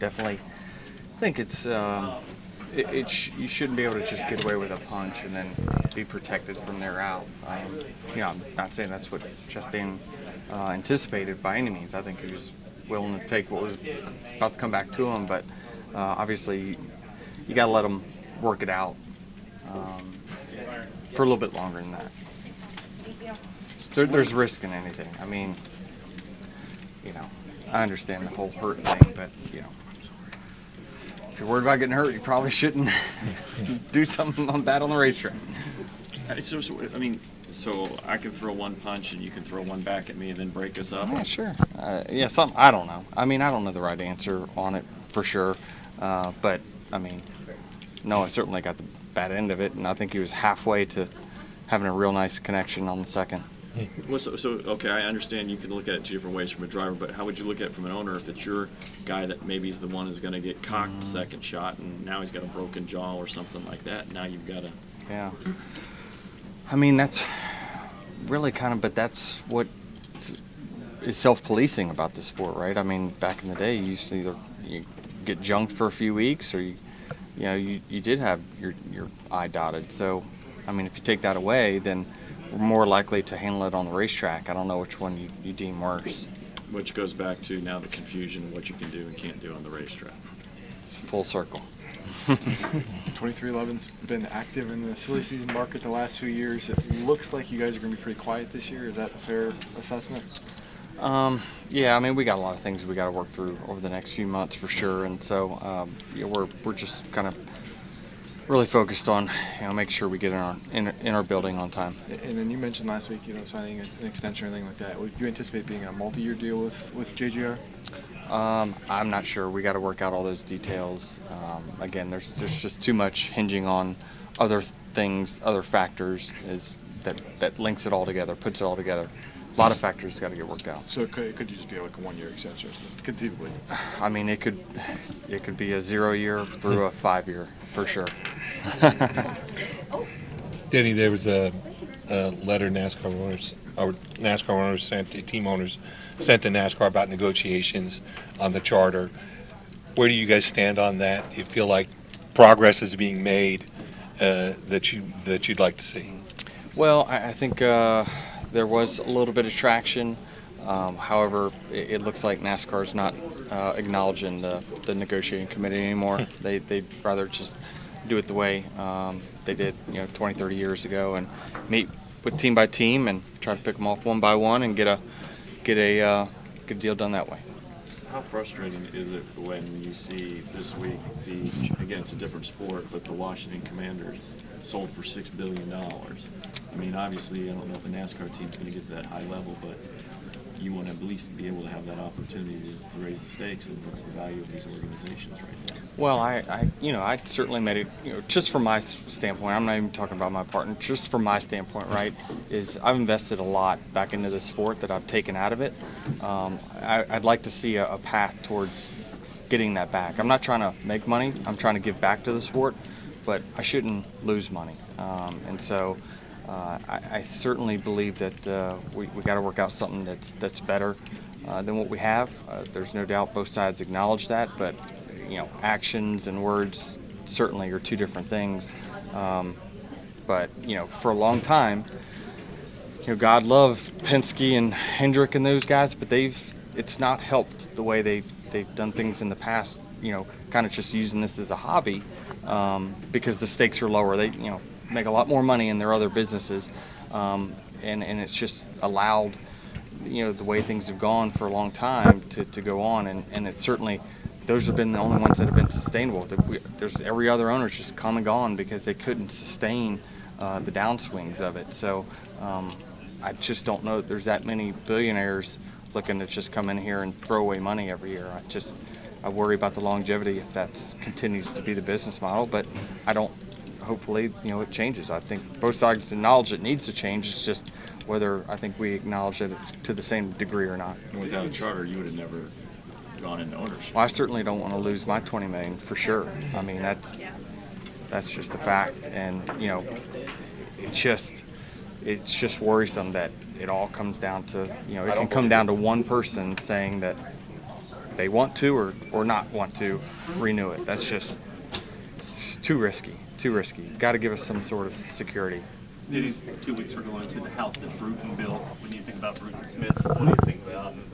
definitely think it's you shouldn't be able to just get away with a punch and then be protected from there out. I'm not saying that's what Chastain anticipated by any means. I think he was willing to take what was about to come back to him, but obviously you got to let him work it out for a little bit longer than that. There's risk in anything. I mean, I understand the whole hurt thing, but if you're worried about getting hurt, you probably shouldn't do something bad on the racetrack. So I can throw one punch and you can throw one back at me and then break us up? Yeah, sure. I don't know. I don't know the right answer on it for sure. But, Noah certainly got the bad end of it, and I think he was halfway to having a real nice connection on the second. Well, okay, I understand you can look at it two different ways from a driver, but how would you look at it from an owner if it's your guy that maybe is the one who's going to get cocked the second shot and now he's got a broken jaw or something like that? Now you've got to... Yeah. That's really but that's what is self-policing about the sport, right? Back in the day, you used to either you get junked for a few weeks or you did have your eye dotted. So, if you take that away, then we're more likely to handle it on the racetrack. I don't know which one you deem worse. Which goes back to now the confusion of what you can do and can't do on the racetrack. It's full circle. 2311's been active in the silly season market the last few years. It looks like you guys are going to be pretty quiet this year. Is that a fair assessment? Yeah, we got a lot of things we got to work through over the next few months for sure, and so we're just kind of really focused on making sure we get in our building on time. And then you mentioned last week signing an extension or anything like that. Would you anticipate being a multi-year deal with JGR? I'm not sure. We got to work out all those details. Again, there's just too much hinging on other things, other factors that links it all together, puts it all together. A lot of factors got to get worked out. So it could just be like a 1-year extension, conceivably? It could be a 0-year through a 5-year for sure. Denny, there was a letter NASCAR owners sent to team owners sent to NASCAR about negotiations on the charter. Where do you guys stand on that? Do you feel like progress is being made that you'd like to see? Well, I think there was a little bit of traction. However, it looks like NASCAR's not acknowledging the negotiating committee anymore. They'd rather just do it the way they did 20, 30 years ago and meet with team by team and try to pick them off one by one and get a good deal done that way. How frustrating is it when you see this week again, it's a different sport, but the Washington Commanders sold for $6 billion? Obviously, I don't know if a NASCAR team's going to get to that high level, but you want to at least be able to have that opportunity to raise the stakes, and what's the value of these organizations right now? Well, I certainly made it, just from my standpoint, I'm not even talking about my partner, just from my standpoint, right, is I've invested a lot back into the sport that I've taken out of it. I'd like to see a path towards getting that back. I'm not trying to make money, I'm trying to give back to the sport, but I shouldn't lose money. And so I certainly believe that we got to work out something that's better than what we have. There's no doubt both sides acknowledge that, but actions and words certainly are two different things. But for a long time, God loved Penske and Hendrick and those guys, but it's not helped the way they've done things in the past. Kind of just using this as a hobby because the stakes are lower. They make a lot more money in their other businesses, and it's just allowed the way things have gone for a long time to go on, and it's certainly those have been the only ones that have been sustainable. There's every other owner's just come and gone because they couldn't sustain the downswings of it. So I just don't know that there's that many billionaires looking to just come in here and throw away money every year. I worry about the longevity if that continues to be the business model, but I don't. Hopefully, it changes. I think both sides acknowledge it needs to change. It's just whether I think we acknowledge that it's to the same degree or not. Without a charter, you would have never gone into ownership. Well, I certainly don't want to lose my $20 million for sure. That's just a fact, and it's just worrisome that it all comes down to it can come down to one person saying that they want to or not want to renew it. That's just it's too risky. Too risky. Got to give us some sort of security. These 2 weeks we're going to the house that Bruton built. When you think about Bruton Smith, what do you think about